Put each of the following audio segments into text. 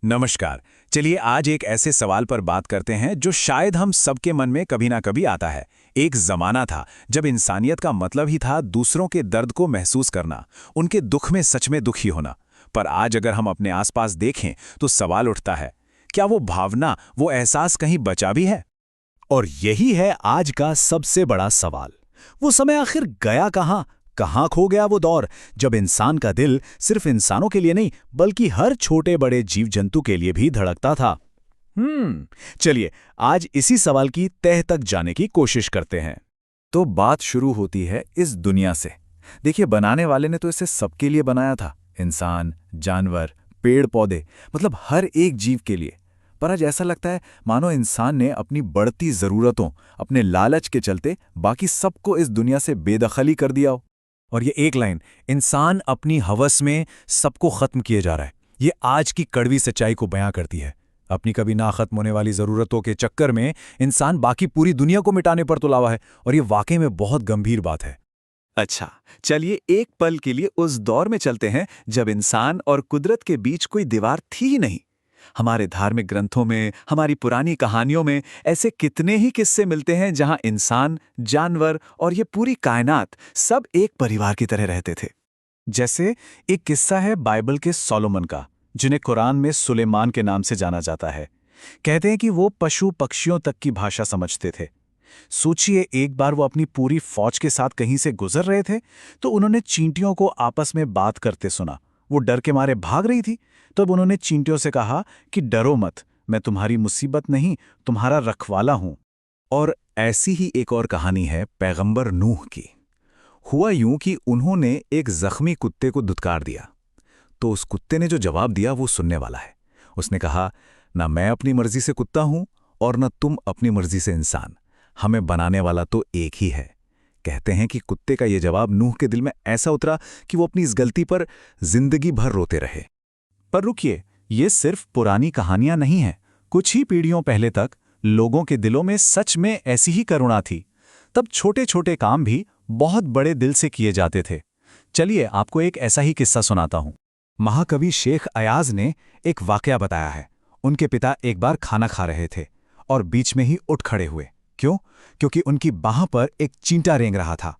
नमस्कार। चलिए आज एक ऐसे सवाल पर बात करते हैं जो शायद हम सबके मन में कभी ना कभी आता है। एक जमाना था जब इंसानियत का मतलब ही था दूसरों के दर्द को महसूस करना, उनके दुख में सच में दुखी होना। पर आज अगर हम अपने आसपास देखें तो सवाल उठता है, क्या वो भावना, वो एहसास कहीं बचा भी है? और यही है आज का सबसे बड़ा सवाल। वो समय आखिर गया कहाँ? कहाँ खो गया वो दौर जब इंसान का दिल सिर्फ इंसानों के लिए नहीं बल्कि हर छोटे बड़े जीव जंतु के लिए भी धड़कता था? चलिए आज इसी सवाल की तह तक जाने की कोशिश करते हैं। तो बात शुरू होती है इस दुनिया से। देखिए, बनाने वाले ने तो इसे सबके लिए बनाया था, इंसान, जानवर, पेड़ पौधे, मतलब हर एक जीव के लिए। पर आज ऐसा लगता है मानो इंसान ने अपनी बढ़ती ज़रूरतों, अपने लालच के चलते बाकी सबको इस दुनिया से बेदखली कर दिया हो। और ये एक लाइन, इंसान अपनी हवस में सबको खत्म किए जा रहा है, ये आज की कड़वी सच्चाई को बयां करती है। अपनी कभी ना खत्म होने वाली जरूरतों के चक्कर में इंसान बाकी पूरी दुनिया को मिटाने पर तुला हुआ है, और ये वाकई में बहुत गंभीर बात है। अच्छा, चलिए एक पल के लिए उस दौर में चलते हैं जब इंसान और कुदरत के बीच कोई दीवार थी ही नहीं। हमारे धार्मिक ग्रंथों में, हमारी पुरानी कहानियों में ऐसे कितने ही किस्से मिलते हैं जहां इंसान, जानवर और ये पूरी कायनात सब एक परिवार की तरह रहते थे। जैसे एक किस्सा है बाइबल के सोलोमन का, जिन्हें कुरान में सुलेमान के नाम से जाना जाता है। कहते हैं कि वो पशु पक्षियों तक की भाषा समझते थे। सोचिए, एक बार वो अपनी पूरी फौज के साथ कहीं से गुजर रहे थे तो उन्होंने चींटियों को आपस में बात करते सुना। वो डर के मारे भाग रही थी। तब उन्होंने चींटियों से कहा कि डरो मत, मैं तुम्हारी मुसीबत नहीं, तुम्हारा रखवाला हूं। और ऐसी ही एक और कहानी है पैगंबर नूह की। हुआ यूं कि उन्होंने एक जख्मी कुत्ते को धुतकार दिया, तो उस कुत्ते ने जो जवाब दिया वो सुनने वाला है। उसने कहा, ना मैं अपनी मर्जी से कुत्ता हूं और न तुम अपनी मर्जी से इंसान, हमें बनाने वाला तो एक ही है। कहते हैं कि कुत्ते का ये जवाब नूह के दिल में ऐसा उतरा कि वो अपनी इस गलती पर जिंदगी भर रोते रहे। पर रुकिए, ये सिर्फ पुरानी कहानियां नहीं हैं। कुछ ही पीढ़ियों पहले तक लोगों के दिलों में सच में ऐसी ही करुणा थी। तब छोटे छोटे काम भी बहुत बड़े दिल से किए जाते थे। चलिए आपको एक ऐसा ही किस्सा सुनाता हूं। महाकवि शेख अयाज ने एक वाकया बताया है। उनके पिता एक बार खाना खा रहे थे और बीच में ही उठ खड़े हुए। क्यों? क्योंकि उनकी बाह पर एक चींटा रेंग रहा था।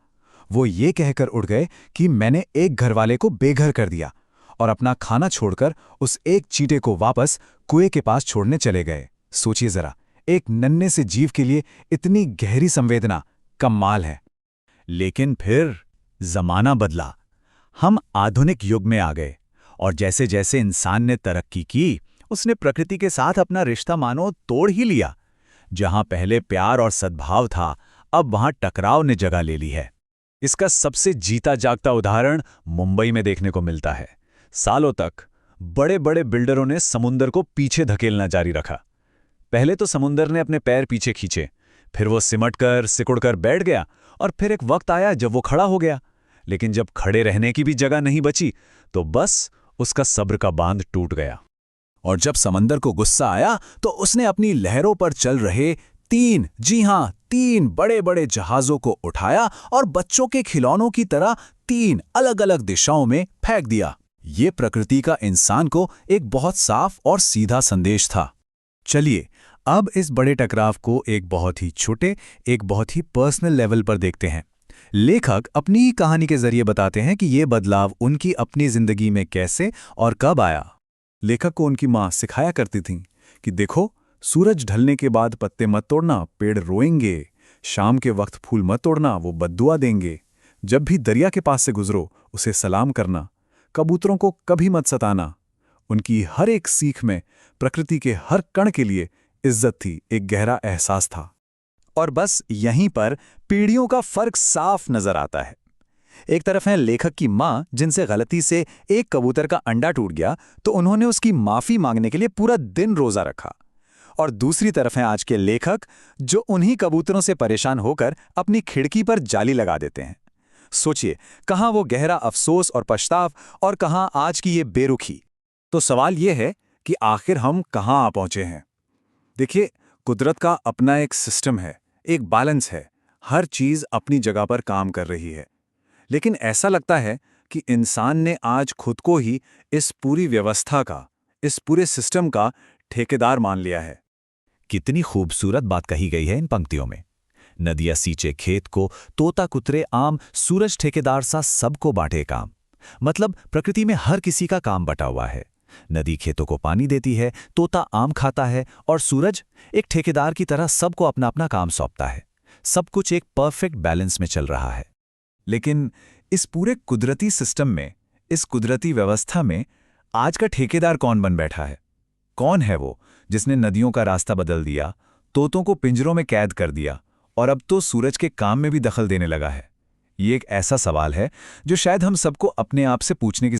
वो ये कहकर उठ गए कि मैंने एक घरवाले को बेघर कर दिया, और अपना खाना छोड़कर उस एक चींटे को वापस कुएं के पास छोड़ने चले गए। सोचिए जरा, एक नन्हे से जीव के लिए इतनी गहरी संवेदना, कमाल है। लेकिन फिर जमाना बदला। हम आधुनिक युग में आ गए, और जैसे जैसे इंसान ने तरक्की की, उसने प्रकृति के साथ अपना रिश्ता मानो तोड़ ही लिया। जहां पहले प्यार और सद्भाव था, अब वहां टकराव ने जगह ले ली है। इसका सबसे जीता जागता उदाहरण मुंबई में देखने को मिलता है। सालों तक बड़े बड़े बिल्डरों ने समुंदर को पीछे धकेलना जारी रखा। पहले तो समुंदर ने अपने पैर पीछे खींचे, फिर वो सिमटकर सिकुड़कर बैठ गया, और फिर एक वक्त आया जब वो खड़ा हो गया। लेकिन जब खड़े रहने की भी जगह नहीं बची तो बस उसका सब्र का बांध टूट गया। और जब समंदर को गुस्सा आया तो उसने अपनी लहरों पर चल रहे तीन, जी हां, तीन बड़े बड़े जहाजों को उठाया और बच्चों के खिलौनों की तरह तीन अलग अलग दिशाओं में फेंक दिया। ये प्रकृति का इंसान को एक बहुत साफ और सीधा संदेश था। चलिए अब इस बड़े टकराव को एक बहुत ही छोटे, एक बहुत ही पर्सनल लेवल पर देखते हैं। लेखक अपनी ही कहानी के जरिए बताते हैं कि ये बदलाव उनकी अपनी जिंदगी में कैसे और कब आया। लेखक को उनकी माँ सिखाया करती थीं कि देखो, सूरज ढलने के बाद पत्ते मत तोड़ना, पेड़ रोएंगे। शाम के वक्त फूल मत तोड़ना, वो बद्दुआ देंगे। जब भी दरिया के पास से गुजरो, उसे सलाम करना। कबूतरों को कभी मत सताना। उनकी हर एक सीख में प्रकृति के हर कण के लिए इज्जत थी, एक गहरा एहसास था। और बस यहीं पर पीढ़ियों का फर्क साफ नजर आता है। एक तरफ है लेखक की माँ, जिनसे गलती से एक कबूतर का अंडा टूट गया तो उन्होंने उसकी माफी मांगने के लिए पूरा दिन रोजा रखा। और दूसरी तरफ है आज के लेखक, जो उन्हीं कबूतरों से परेशान होकर अपनी खिड़की पर जाली लगा देते हैं। सोचिए, कहाँ वो गहरा अफसोस और पछताव, और कहाँ आज की ये बेरुखी। तो सवाल ये है कि आखिर हम कहाँ आ पहुंचे हैं। देखिए, कुदरत का अपना एक सिस्टम है, एक बैलेंस है, हर चीज अपनी जगह पर काम कर रही है। लेकिन ऐसा लगता है कि इंसान ने आज खुद को ही इस पूरी व्यवस्था का, इस पूरे सिस्टम का ठेकेदार मान लिया है। कितनी खूबसूरत बात कही गई है इन पंक्तियों में। नदियां सींचे खेत को, तोता कुतरे आम, सूरज ठेकेदार सा सबको बांटे काम। मतलब प्रकृति में हर किसी का काम बटा हुआ है। नदी खेतों को पानी देती है, तोता आम खाता है और सूरज एक ठेकेदार की तरह सबको अपना अपना काम सौंपता है। सब कुछ एक परफेक्ट बैलेंस में चल रहा है। लेकिन इस पूरे कुदरती सिस्टम में, इस कुदरती व्यवस्था में आज का ठेकेदार कौन बन बैठा है? कौन है वो जिसने नदियों का रास्ता बदल दिया, तोतों को पिंजरों में कैद कर दिया और अब तो सूरज के काम में भी दखल देने लगा है? ये एक ऐसा सवाल है जो शायद हम सबको अपने आप से पूछने की